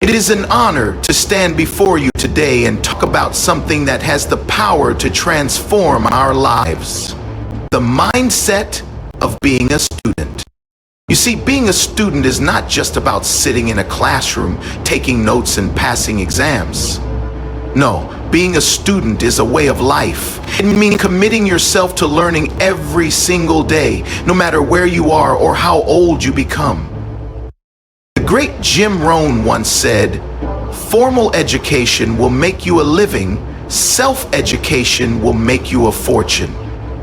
It is an honor to stand before you today and talk about something that has the power to transform our lives: the mindset of being a student. You see, being a student is not just about sitting in a classroom, taking notes and passing exams. No, being a student is a way of life. It means committing yourself to learning every single day, no matter where you are or how old you become. The great Jim Rohn once said, "Formal education will make you a living, self-education will make you a fortune."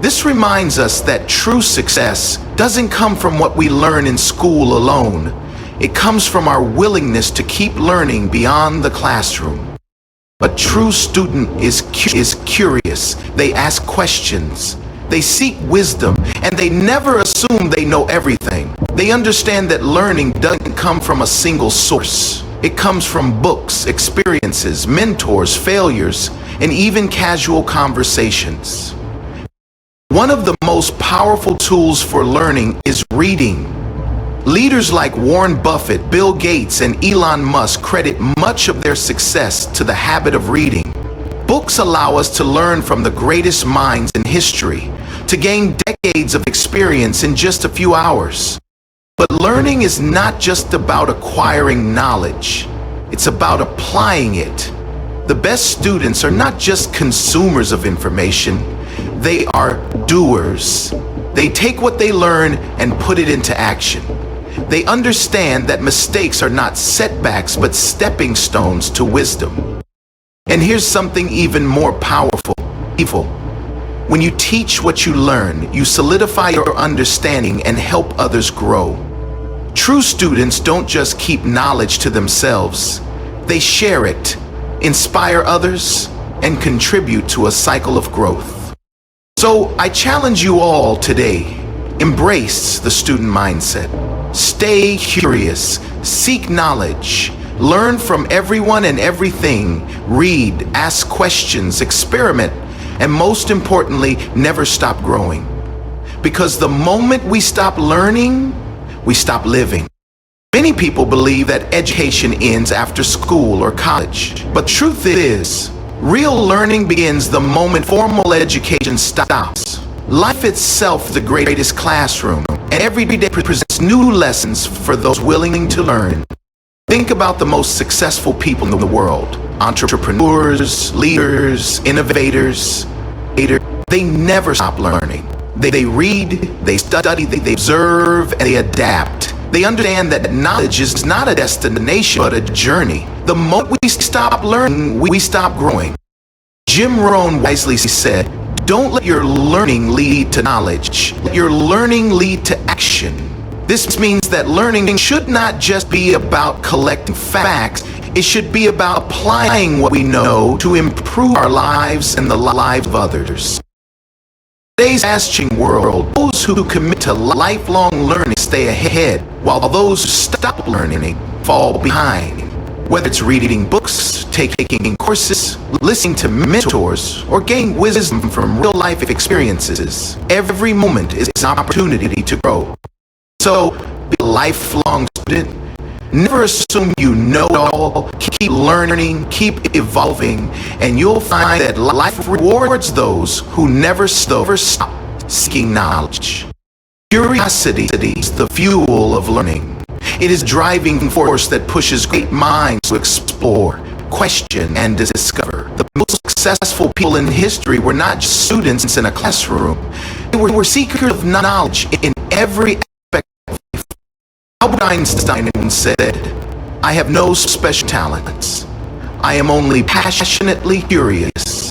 This reminds us that true success doesn't come from what we learn in school alone. It comes from our willingness to keep learning beyond the classroom. A true student is curious. They ask questions. They seek wisdom, and they never assume they know everything. They understand that learning doesn't come from a single source. It comes from books, experiences, mentors, failures, and even casual conversations. One of the most powerful tools for learning is reading. Leaders like Warren Buffett, Bill Gates, and Elon Musk credit much of their success to the habit of reading. Books allow us to learn from the greatest minds in history, to gain decades of experience in just a few hours. But learning is not just about acquiring knowledge, it's about applying it. The best students are not just consumers of information, they are doers. They take what they learn and put it into action. They understand that mistakes are not setbacks but stepping stones to wisdom. And here's something even more powerful. When you teach what you learn, you solidify your understanding and help others grow. True students don't just keep knowledge to themselves. They share it, inspire others, and contribute to a cycle of growth. So I challenge you all today, embrace the student mindset. Stay curious, seek knowledge, learn from everyone and everything, read, ask questions, experiment, and most importantly, never stop growing. Because the moment we stop learning, we stop living. Many people believe that education ends after school or college, but the truth is, real learning begins the moment formal education stops. Life itself is the greatest classroom, and every day presents new lessons for those willing to learn. Think about the most successful people in the world: entrepreneurs, leaders, innovators. They never stop learning. They read, they study, they observe, and they adapt. They understand that knowledge is not a destination, but a journey. The moment we stop learning, we stop growing. Jim Rohn wisely said, "Don't let your learning lead to knowledge. Let your learning lead to action." This means that learning should not just be about collecting facts. It should be about applying what we know to improve our lives and the lives of others. In today's fast-changing world, those who commit to lifelong learning stay ahead, while those who stop learning fall behind. Whether it's reading books, taking courses, listening to mentors, or gaining wisdom from real-life experiences, every moment is an opportunity to grow. So, be a lifelong student. Never assume you know it all. Keep learning, keep evolving, and you'll find that life rewards those who never stop seeking knowledge. Curiosity is the fuel of learning. It is a driving force that pushes great minds to explore, question, and discover. The most successful people in history were not just students in a classroom. They were seekers of knowledge in every aspect of life. Albert Einstein once said, "I have no special talents. I am only passionately curious."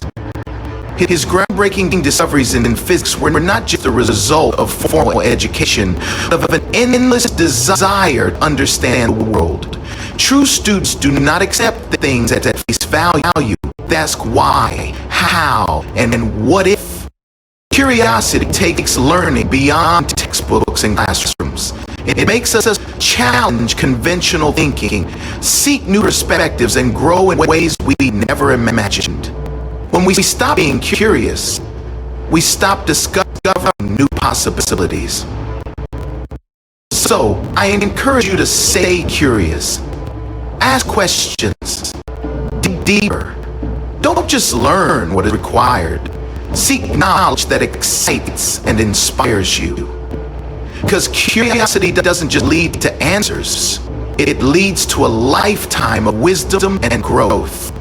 His groundbreaking discoveries in physics were not just the result of formal education, but of an endless desire to understand the world. True students do not accept things at face value. They ask why, how, and what if. Curiosity takes learning beyond textbooks and classrooms. It makes us challenge conventional thinking, seek new perspectives, and grow in ways we never imagined. When we stop being curious, we stop discovering new possibilities. So, I encourage you to stay curious. Ask questions. Dig deeper. Don't just learn what is required. Seek knowledge that excites and inspires you. Because curiosity doesn't just lead to answers. It leads to a lifetime of wisdom and growth.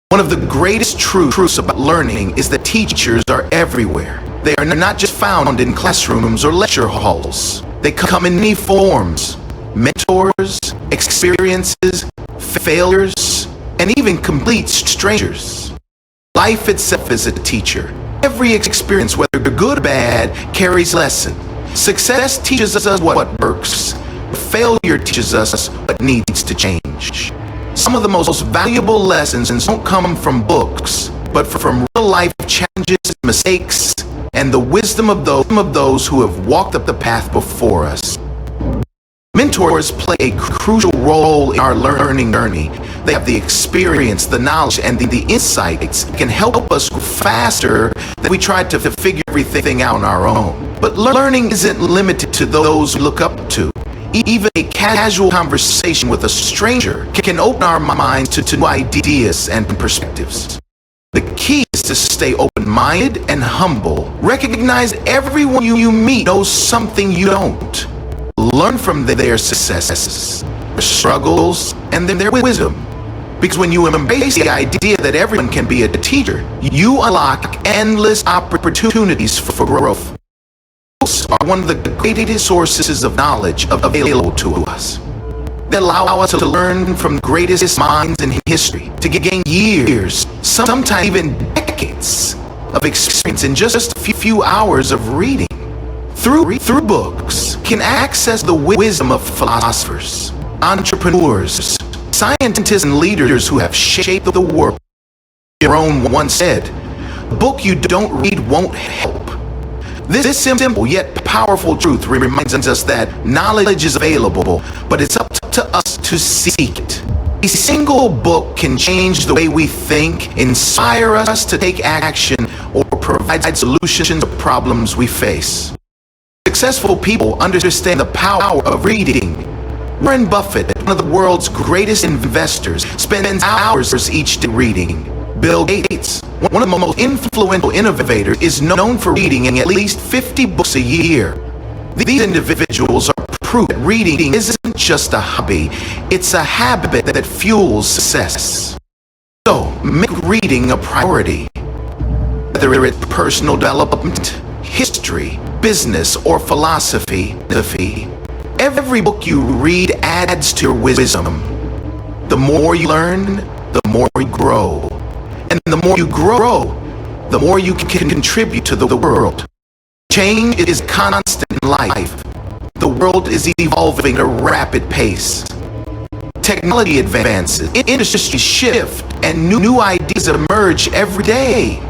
One of the greatest truths about learning is that teachers are everywhere. They are not just found in classrooms or lecture halls. They come in many forms: mentors, experiences, failures, and even complete strangers. Life itself is a teacher. Every experience, whether good or bad, carries a lesson. Success teaches us what works. Failure teaches us what needs to change. Some of the most valuable lessons don't come from books, but from real-life challenges, mistakes, and the wisdom of those who have walked up the path before us. Mentors play a crucial role in our learning journey. They have the experience, the knowledge, and the insights that can help us grow faster than we try to figure everything out on our own. But learning isn't limited to those we look up to. Even a casual conversation with a stranger can open our minds to new ideas and perspectives. The key is to stay open-minded and humble. Recognize everyone you meet knows something you don't. Learn from their successes, their struggles, and their wisdom. Because when you embrace the idea that everyone can be a teacher, you unlock endless opportunities for growth. Books are one of the greatest sources of knowledge available to us. They allow us to learn from the greatest minds in history, to gain years, sometimes even decades of experience in just a few hours of reading. Through books, can access the wisdom of philosophers, entrepreneurs, scientists, and leaders who have shaped the world. Jerome once said, "A book you don't read won't help." This simple yet powerful truth reminds us that knowledge is available, but it's up to us to seek it. A single book can change the way we think, inspire us to take action, or provide solutions to problems we face. Successful people understand the power of reading. Warren Buffett, one of the world's greatest investors, spends hours each day reading. Bill Gates, one of the most influential innovators, is known for reading at least 50 books a year. These individuals are proof that reading isn't just a hobby, it's a habit that fuels success. So, make reading a priority. Whether it's personal development, history, business, or philosophy, every book you read adds to your wisdom. The more you learn, the more you grow. And the more you grow, the more you can contribute to the world. Change is constant in life. The world is evolving at a rapid pace. Technology advances, industries shift, and new ideas emerge every day.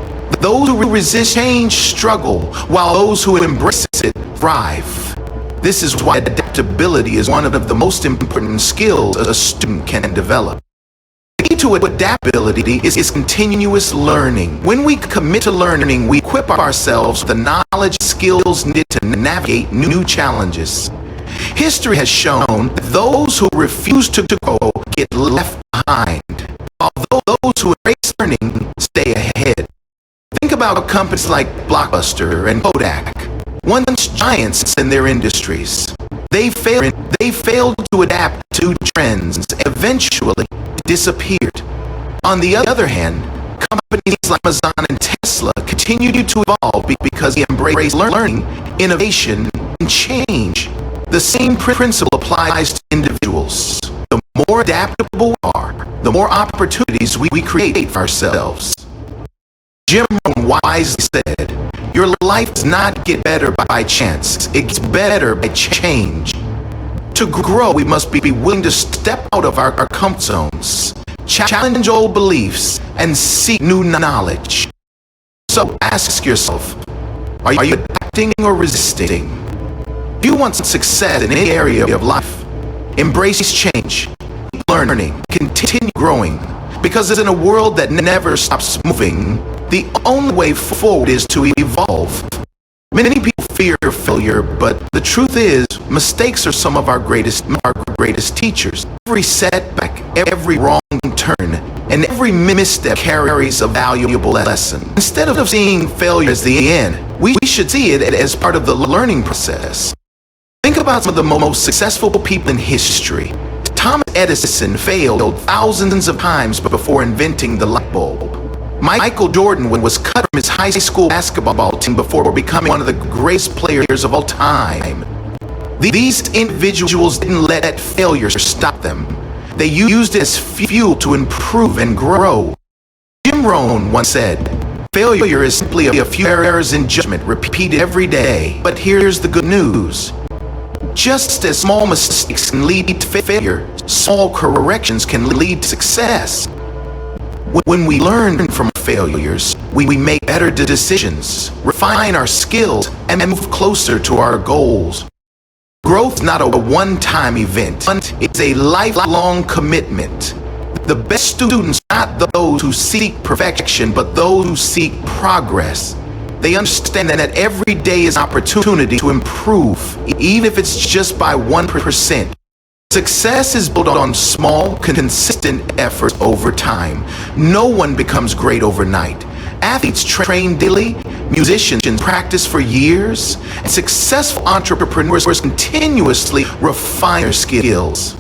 Those who resist change struggle, while those who embrace it thrive. This is why adaptability is one of the most important skills a student can develop. The key to adaptability is continuous learning. When we commit to learning, we equip ourselves with the knowledge, skills needed to navigate new challenges. History has shown that those who refuse to grow get left behind, although those who embrace learning stay ahead. Think about companies like Blockbuster and Kodak, once giants in their industries. They failed to adapt to trends and eventually disappeared. On the other hand, companies like Amazon and Tesla continue to evolve because they embrace learning, innovation, and change. The same principle applies to individuals. The more adaptable we are, the more opportunities we create for ourselves. Jim Rohn wisely said, "Your life does not get better by chance, it gets better by change." To grow, we must be willing to step out of our comfort zones, challenge old beliefs, and seek new knowledge. So ask yourself, are you adapting or resisting? If you want success in any area of life, embrace change, keep learning, continue growing, because in a world that never stops moving, the only way forward is to evolve. Many people fear failure, but the truth is, mistakes are some of our greatest teachers. Every setback, every wrong turn and every misstep carries a valuable lesson. Instead of seeing failure as the end, we should see it as part of the learning process. Think about some of the most successful people in history. Thomas Edison failed thousands of times before inventing the light bulb. Michael Jordan was cut from his high school basketball team before becoming one of the greatest players of all time. These individuals didn't let failure stop them. They used it as fuel to improve and grow. Jim Rohn once said, "Failure is simply a few errors in judgment repeated every day." But here's the good news. Just as small mistakes can lead to failure, small corrections can lead to success. When we learn from failures, we make better decisions, refine our skills, and move closer to our goals. Growth is not a one-time event. It's a lifelong commitment. The best students are not those who seek perfection, but those who seek progress. They understand that every day is an opportunity to improve, even if it's just by 1%. Success is built on small, consistent efforts over time. No one becomes great overnight. Athletes train daily, musicians practice for years, and successful entrepreneurs continuously refine their skills.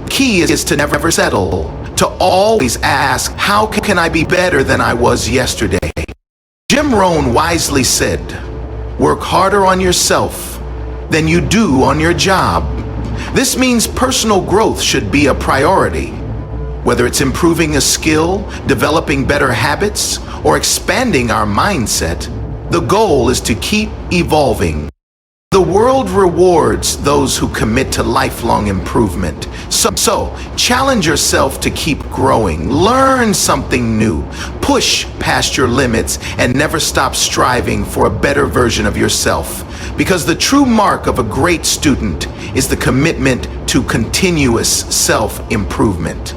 Key is to never settle, to always ask, how can I be better than I was yesterday? Jim Rohn wisely said, "Work harder on yourself than you do on your job." This means personal growth should be a priority. Whether it's improving a skill, developing better habits, or expanding our mindset, the goal is to keep evolving. The world rewards those who commit to lifelong improvement. So challenge yourself to keep growing, learn something new, push past your limits, and never stop striving for a better version of yourself. Because the true mark of a great student is the commitment to continuous self-improvement.